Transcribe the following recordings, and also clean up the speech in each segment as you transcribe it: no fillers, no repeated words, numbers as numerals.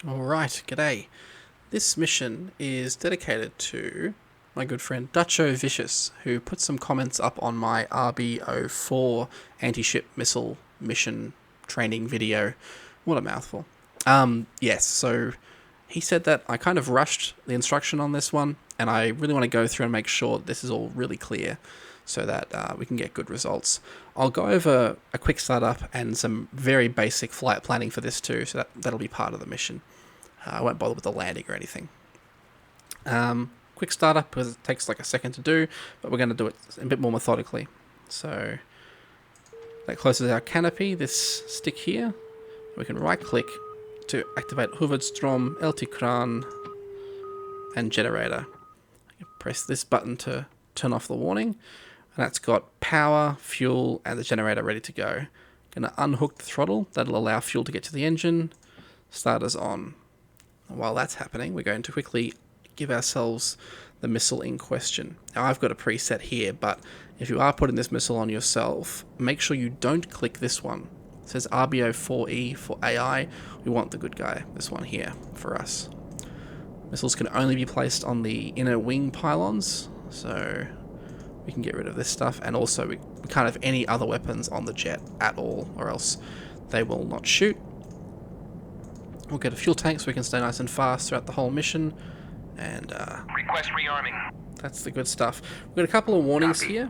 Alright, g'day. This mission is dedicated to my good friend Duchovicious, who put some comments up on my Rb-04 anti-ship missile mission training video. What a mouthful. Yes, so he said that I kind of rushed the instruction on this one, and I really want to go through and make sure this is all really clear so that we can get good results. I'll go over a quick startup and some very basic flight planning for this too, so that'll be part of the mission. I won't bother with the landing or anything. Quick startup because it takes like a second to do, but we're going to do it a bit more methodically. So that closes our canopy, this stick here. We can right click to activate Hovedstrom, LT Kran, and generator. Press this button to turn off the warning, and that's got power, fuel, and the generator ready to go. Going to unhook the throttle, that'll allow fuel to get to the engine. Starters on. While that's happening, we're going to quickly give ourselves the missile in question. Now I've got a preset here, but if you are putting this missile on yourself, make sure you don't click this one. It says Rb-04E for AI. We want the good guy, this one here, for us. Missiles can only be placed on the inner wing pylons, so we can get rid of this stuff, and also we can't have any other weapons on the jet at all, or else they will not shoot. We'll get a fuel tank so we can stay nice and fast throughout the whole mission, and request rearming. That's the good stuff. We've got a couple of warnings here.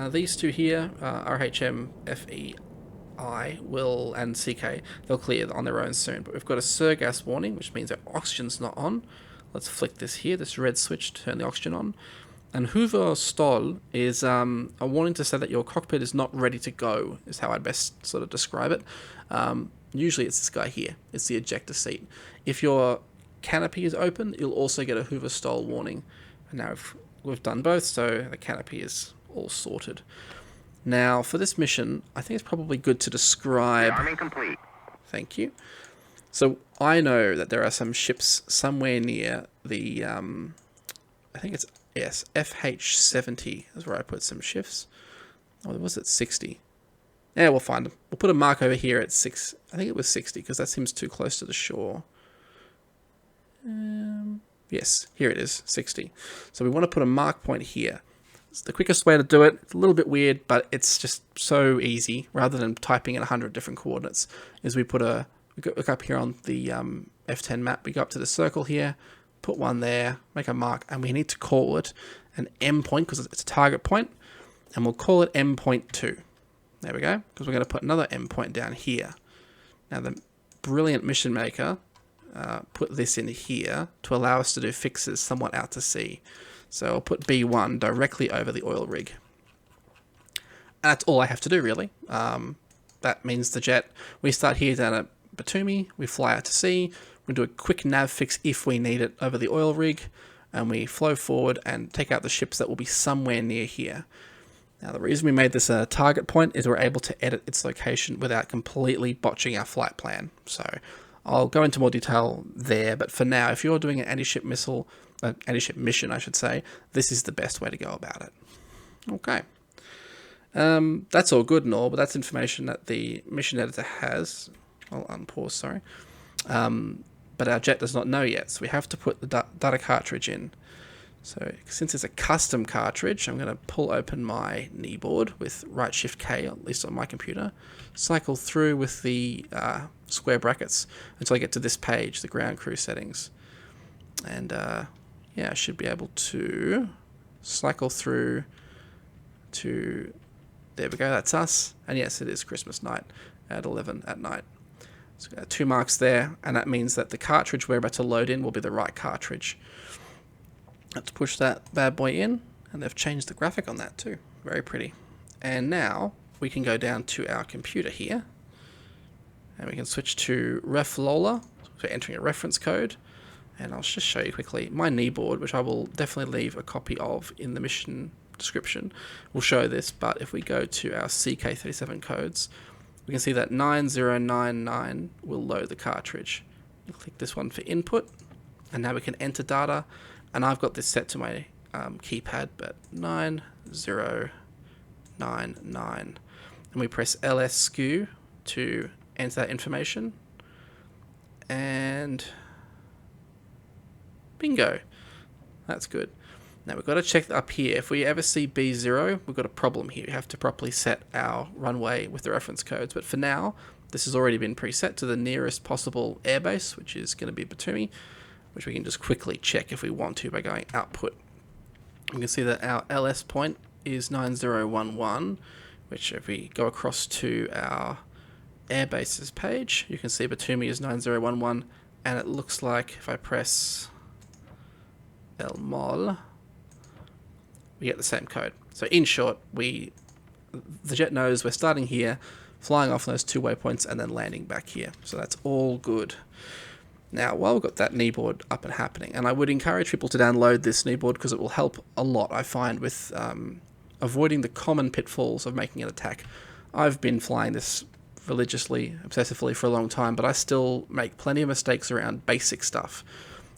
These two here, RHM, FEI, will, and CK, they'll clear on their own soon, but we've got a surgas warning, which means our oxygen's not on. Let's flick this here, this red switch to turn the oxygen on. And Hovedstol is a warning to say that your cockpit is not ready to go, is how I'd best sort of describe it. Usually it's this guy here. It's the ejector seat. If your canopy is open, you'll also get a Hovedstol warning. And now we've done both, so the canopy is all sorted. Now, for this mission, I think it's probably good to describe... Rearming complete. Thank you. So I know that there are some ships somewhere near the... I think it's... Yes, FH-70 is where I put some shifts. Oh, was it 60? Yeah, we'll find them. We'll put a mark over here at 6. I think it was 60 because that seems too close to the shore. Yes, here it is, 60. So we want to put a mark point here. It's the quickest way to do it. It's a little bit weird, but it's just so easy. Rather than typing in 100 different coordinates, is we put a... Look up here on the F10 map. We go up to the circle here, put one there, make a mark, and we need to call it an M point because it's a target point, and we'll call it M point 2. There we go, because we're going to put another M point down here. Now the brilliant mission maker put this in here to allow us to do fixes somewhat out to sea. So I'll put B1 directly over the oil rig. And that's all I have to do really. That means the jet, we start here down at Batumi, we fly out to sea, we do a quick nav fix if we need it over the oil rig, and we flow forward and take out the ships that will be somewhere near here. Now the reason we made this a target point is we're able to edit its location without completely botching our flight plan. So I'll go into more detail there, but for now, if you're doing an anti-ship mission, I should say, this is the best way to go about it. Okay. That's all good and all, but that's information that the mission editor has. I'll unpause, sorry. But our jet does not know yet, so we have to put the data cartridge in. So since it's a custom cartridge, I'm going to pull open my Kneeboard with right shift K, at least on my computer, cycle through with the square brackets until I get to this page, the ground crew settings. And yeah, I should be able to cycle through to, there we go, that's us. And yes, it is Christmas night at 11 at night. So we got 2 marks there, and that means that the cartridge we're about to load in will be the right cartridge. Let's push that bad boy in, and they've changed the graphic on that too. Very pretty. And now we can go down to our computer here, and we can switch to RefLola for entering a reference code. And I'll just show you quickly my Kneeboard, which I will definitely leave a copy of in the mission description. We'll show this, but if we go to our CK37 codes, we can see that 9099 will load the cartridge. You click this one for input, and now we can enter data. And I've got this set to my keypad, but 9099. And we press LS SKU to enter that information. And bingo. That's good. Now we've got to check up here. If we ever see B0, we've got a problem here. We have to properly set our runway with the reference codes. But for now, this has already been preset to the nearest possible airbase, which is going to be Batumi, which we can just quickly check if we want to by going output. We can see that our LS point is 9011, which if we go across to our airbases page, you can see Batumi is 9011, and it looks like if I press LMOL, we get the same code. So in short, the jet knows we're starting here, flying off those two waypoints, and then landing back here. So that's all good. Now, while we've got that Kneeboard up and happening, and I would encourage people to download this Kneeboard because it will help a lot, I find, with avoiding the common pitfalls of making an attack. I've been flying this religiously, obsessively for a long time, but I still make plenty of mistakes around basic stuff.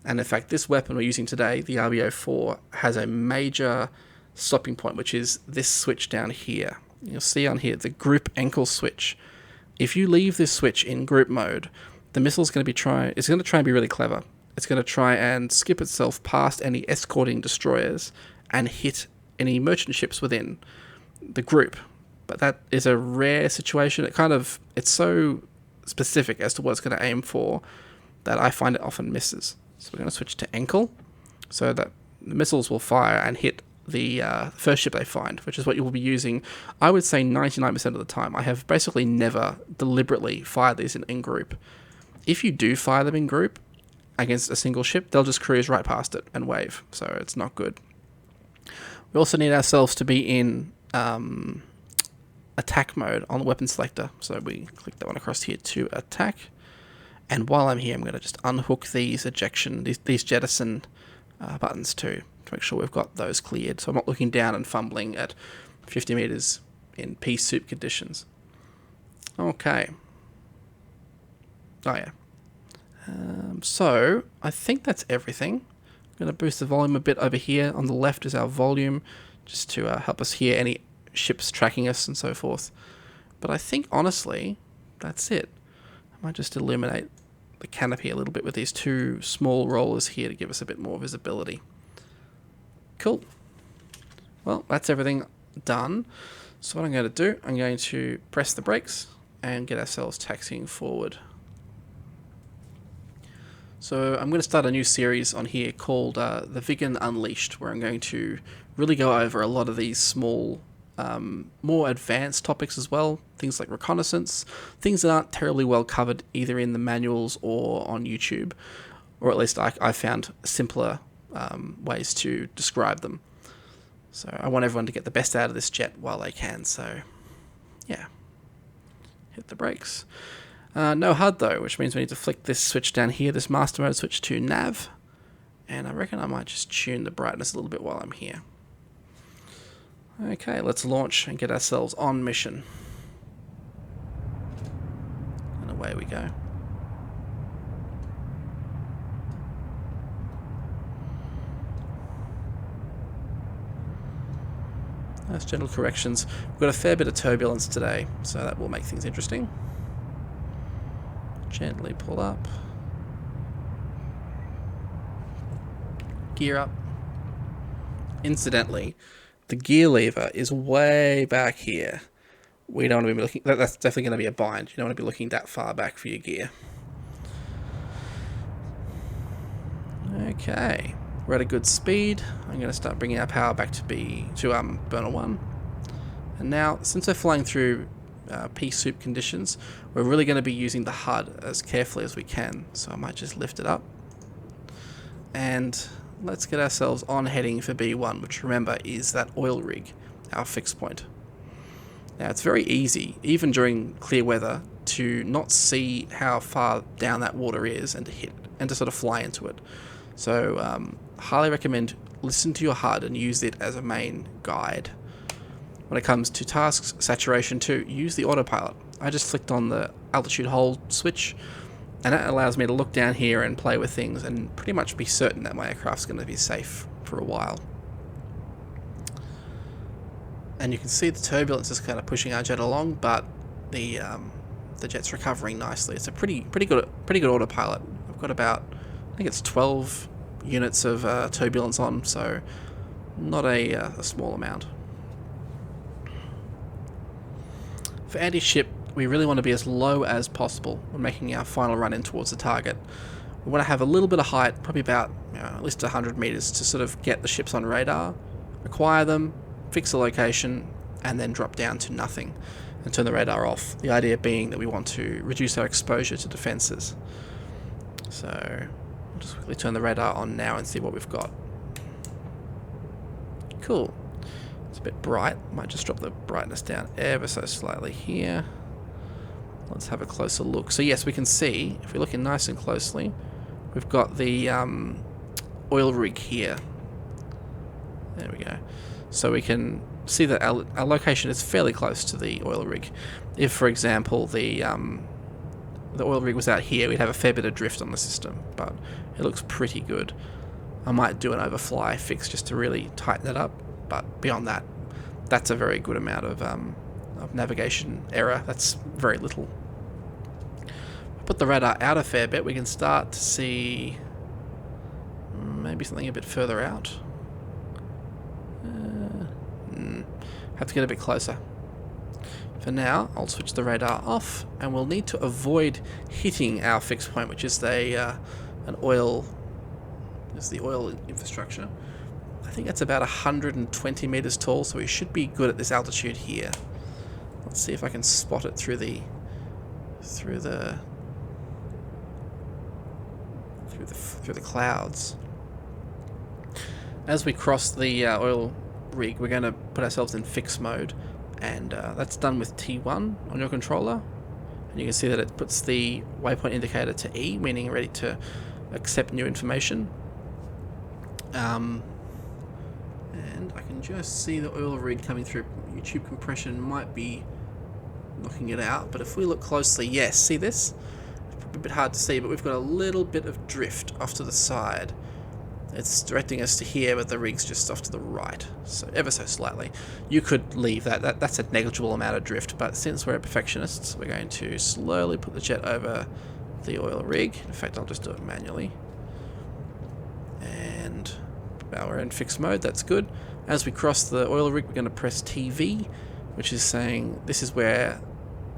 And in fact, this weapon we're using today, the Rb-04, has a major stopping point, which is this switch down here. You'll see on here, the group ankle switch. If you leave this switch in group mode, the missile's going to try and be really clever. It's going to try and skip itself past any escorting destroyers and hit any merchant ships within the group. But that is a rare situation. It's so specific as to what it's going to aim for that I find it often misses. So we're going to switch to ankle so that the missiles will fire and hit the first ship they find, which is what you will be using, I would say 99% of the time. I have basically never deliberately fired these in group. If you do fire them in group against a single ship, they'll just cruise right past it and wave, so it's not good. We also need ourselves to be in attack mode on the weapon selector, so we click that one across here to attack. And while I'm here, I'm going to just unhook these these jettison buttons too, to make sure we've got those cleared, so I'm not looking down and fumbling at 50 meters in pea soup conditions. Okay. Oh yeah. So I think that's everything. I'm going to boost the volume a bit over here. On the left is our volume, just to help us hear any ships tracking us and so forth. But I think honestly, that's it. I might just illuminate the canopy a little bit with these two small rollers here to give us a bit more visibility. Cool. Well, that's everything done. So what I'm going to do, I'm going to press the brakes and get ourselves taxiing forward. So I'm going to start a new series on here called the Viggen Unleashed, where I'm going to really go over a lot of these small, more advanced topics as well. Things like reconnaissance, things that aren't terribly well covered either in the manuals or on YouTube, or at least I found simpler ways to describe them. So I want everyone to get the best out of this jet while they can, so yeah. Hit the brakes. No HUD though, which means we need to flick this switch down here, this master mode switch to nav. And I reckon I might just tune the brightness a little bit while I'm here. Okay, let's launch and get ourselves on mission. And away we go. Nice gentle corrections. We've got a fair bit of turbulence today, so that will make things interesting. Gently pull up. Gear up. Incidentally, the gear lever is way back here. We don't want to be looking... That's definitely going to be a bind. You don't want to be looking that far back for your gear. Okay. We're at a good speed. I'm going to start bringing our power back to burner 1. And now, since we're flying through pea soup conditions, we're really going to be using the HUD as carefully as we can. So I might just lift it up. And let's get ourselves on heading for B1, which remember is that oil rig, our fixed point. Now it's very easy, even during clear weather, to not see how far down that water is and to hit and to sort of fly into it. So highly recommend listen to your HUD and use it as a main guide. When it comes to tasks, saturation too, use the autopilot. I just flicked on the altitude hold switch, and that allows me to look down here and play with things and pretty much be certain that my aircraft's going to be safe for a while. And you can see the turbulence is kind of pushing our jet along, but the the jet's recovering nicely. It's a pretty good autopilot. I've got about, I think it's 12 units of turbulence on, so not a small amount. For anti-ship, we really want to be as low as possible when making our final run in towards the target. We want to have a little bit of height, probably about at least 100 meters, to sort of get the ships on radar, acquire them, fix the location, and then drop down to nothing and turn the radar off. The idea being that we want to reduce our exposure to defenses. So I'll just quickly turn the radar on now and see what we've got. Cool. It's a bit bright. Might just drop the brightness down ever so slightly here. Let's have a closer look. So yes, we can see, if we look in nice and closely, we've got the oil rig here. There we go. So we can see that our location is fairly close to the oil rig. If, for example, the oil rig was out here, we'd have a fair bit of drift on the system, but it looks pretty good. I might do an overfly fix just to really tighten it up, but beyond that, that's a very good amount of navigation error. That's very little. Put the radar out a fair bit, we can start to see maybe something a bit further out. Have to get a bit closer. For now, I'll switch the radar off, and we'll need to avoid hitting our fixed point, which is the oil infrastructure. I think that's about 120 meters tall, so we should be good at this altitude here. Let's see if I can spot it through the clouds. As we cross the oil rig, we're going to put ourselves in fixed mode, and that's done with T1 on your controller, and you can see that it puts the waypoint indicator to E, meaning ready to accept new information. And I can just see the oil rig coming through. YouTube compression might be knocking it out, but if we look closely, yes, see this? It's probably a bit hard to see, but we've got a little bit of drift off to the side. It's directing us to here, but the rig's just off to the right, so ever so slightly. You could leave that. That's a negligible amount of drift, but since we're perfectionists, we're going to slowly put the jet over the oil rig. In fact, I'll just do it manually. And now we're in fixed mode, that's good. As we cross the oil rig, we're going to press TV, which is saying this is where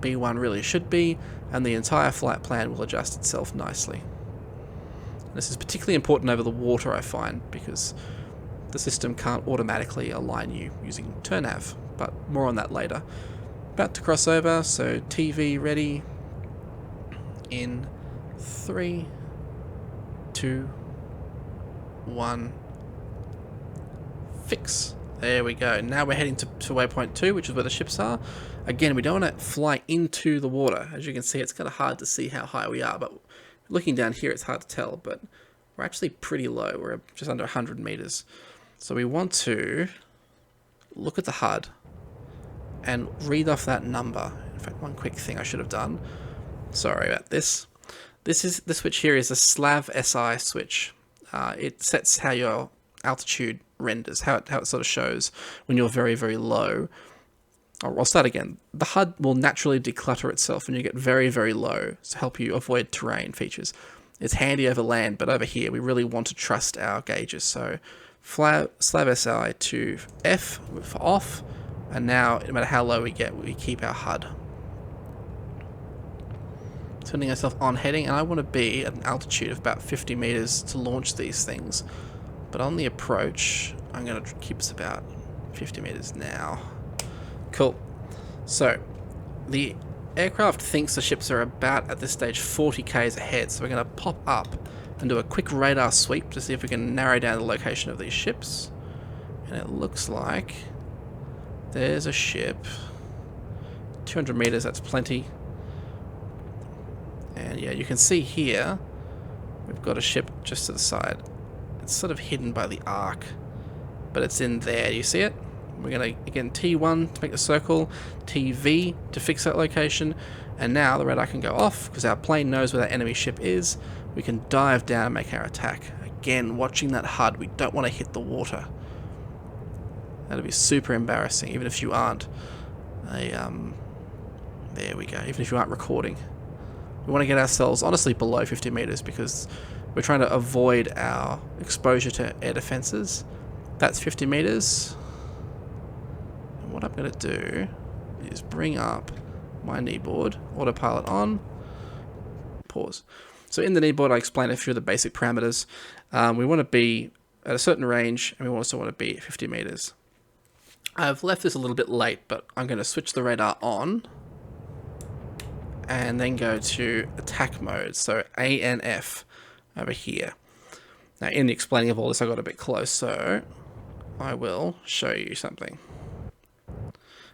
B1 really should be, and the entire flight plan will adjust itself nicely. This is particularly important over the water, I find, because the system can't automatically align you using turnav, but more on that later. About to cross over, so TV ready in 3, 2, 1, fix. There we go. Now we're heading to waypoint 2, which is where the ships are. Again, we don't want to fly into the water. As you can see, it's kind of hard to see how high we are, but looking down here, it's hard to tell, but we're actually pretty low. We're just under 100 meters. So we want to look at the HUD and read off that number. In fact, one quick thing I should have done. Sorry about this. This switch here is a SLAV SI switch. It sets how your altitude renders, how it sort of shows when you're very, very low. I'll start again. The HUD will naturally declutter itself when you get very, very low to help you avoid terrain features. It's handy over land, but over here we really want to trust our gauges. So SLAV SI to F for off, and now no matter how low we get, we keep our HUD. Turning ourselves on heading, and I want to be at an altitude of about 50 meters to launch these things. But on the approach, I'm going to keep us about 50 meters now. Cool. So, the aircraft thinks the ships are about, at this stage, 40 k's ahead. So we're going to pop up and do a quick radar sweep to see if we can narrow down the location of these ships. And it looks like there's a ship. 200 meters, that's plenty. And yeah, you can see here, we've got a ship just to the side. It's sort of hidden by the arc, but it's in there. You see it? We're going to, again, T1 to make the circle, TV to fix that location, and now the radar can go off because our plane knows where that enemy ship is. We can dive down and make our attack. Again, watching that HUD, we don't want to hit the water. That'd be super embarrassing, even if you aren't a There we go, even if you aren't recording. We want to get ourselves, honestly, below 50 meters because we're trying to avoid our exposure to air defenses. That's 50 meters. And what I'm going to do is bring up my Kneeboard, autopilot on, pause. So in the Kneeboard, I explained a few of the basic parameters. We want to be at a certain range, and we also want to be at 50 meters. I've left this a little bit late, but I'm going to switch the radar on and then go to attack mode, so ANF over here. Now in the explaining of all this I got a bit close, so I will show you something.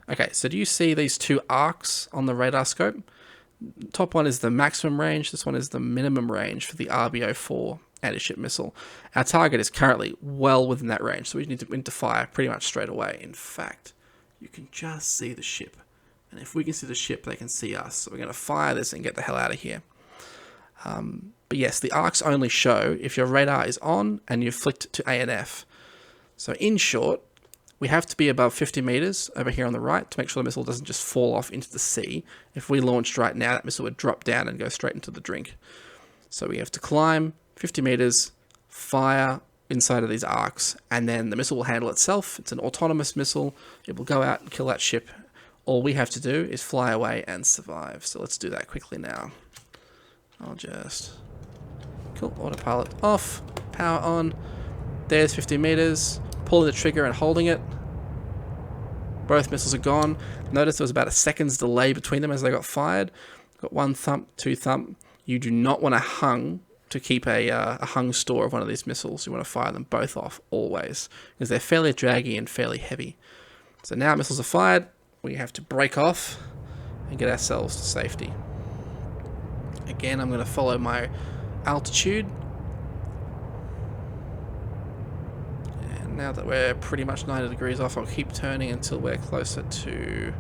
Okay, so do you see these two arcs on the radar scope? Top one is the maximum range, this one is the minimum range for the Rb-04 anti-ship missile. Our target is currently well within that range, so we need to fire pretty much straight away. In fact, you can just see the ship. And if we can see the ship, they can see us. So we're going to fire this and get the hell out of here. But yes, the arcs only show if your radar is on and you've flicked to ANF. So in short, we have to be above 50 meters over here on the right to make sure the missile doesn't just fall off into the sea. If we launched right now, that missile would drop down and go straight into the drink. So we have to climb 50 meters, fire inside of these arcs, and then the missile will handle itself. It's an autonomous missile. It will go out and kill that ship. All we have to do is fly away and survive. So let's do that quickly now. I'll just... Cool, autopilot off, power on. There's 50 meters. Pulling the trigger and holding it. Both missiles are gone. Notice there was about a second's delay between them as they got fired. Got one thump, two thump. You do not want to keep a hung store of one of these missiles. You want to fire them both off always because they're fairly draggy and fairly heavy. So now missiles are fired. We have to break off and get ourselves to safety. Again, I'm going to follow my altitude. And now that we're pretty much 90 degrees off, I'll keep turning until we're closer to...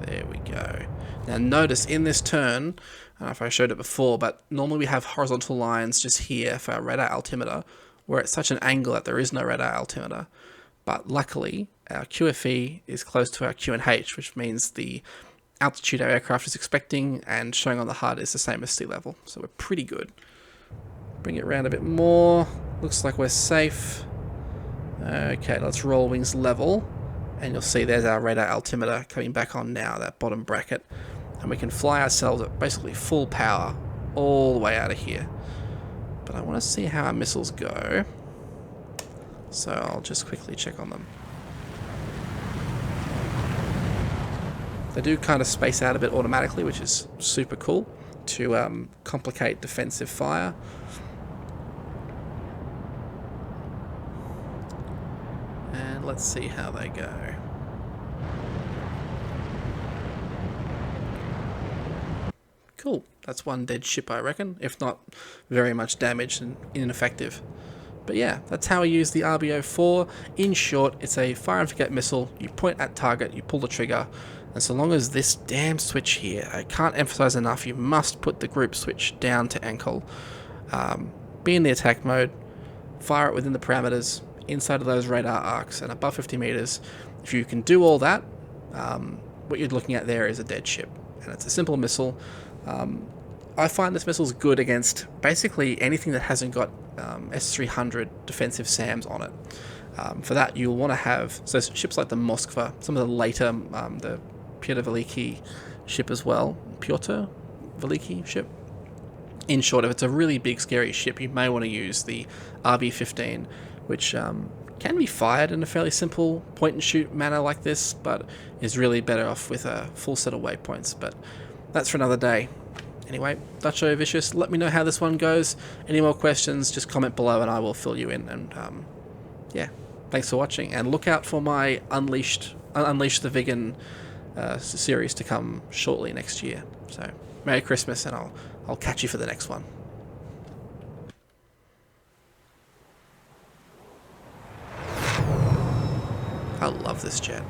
There we go. Now notice in this turn, I don't know if I showed it before, but normally we have horizontal lines just here for our radar altimeter. We're at such an angle that there is no radar altimeter. But luckily, our QFE is close to our QNH, which means the altitude our aircraft is expecting and showing on the HUD is the same as sea level. So we're pretty good. Bring it around a bit more. Looks like we're safe. Okay, let's roll wings level. And you'll see there's our radar altimeter coming back on now, that bottom bracket. And we can fly ourselves at basically full power all the way out of here. But I want to see how our missiles go. So I'll just quickly check on them. They do kind of space out a bit automatically, which is super cool to complicate defensive fire. And let's see how they go. Cool. That's one dead ship, I reckon, if not very much damaged and ineffective. But yeah, that's how we use the Rb-04. In short, it's a fire and forget missile. You point at target, you pull the trigger, and so long as this damn switch here, I can't emphasize enough, you must put the group switch down to ankle. Be in the attack mode, fire it within the parameters, inside of those radar arcs, and above 50 meters. If you can do all that, what you're looking at there is a dead ship. And it's a simple missile. I find this missile's good against basically anything that hasn't got S-300 defensive SAMs on it. For that, you'll want to have ships like the Moskva, some of the later, the Piotr Veliki ship as well. Piotr Veliki ship. In short, if it's a really big, scary ship, you may want to use the Rb-15, which can be fired in a fairly simple point-and-shoot manner like this, but is really better off with a full set of waypoints. But that's for another day. Anyway, Duchovicious, let me know how this one goes. Any more questions, just comment below and I will fill you in. And yeah, thanks for watching. And look out for my Unleash the Viggen series to come shortly next year. So, Merry Christmas, and I'll catch you for the next one. I love this jet.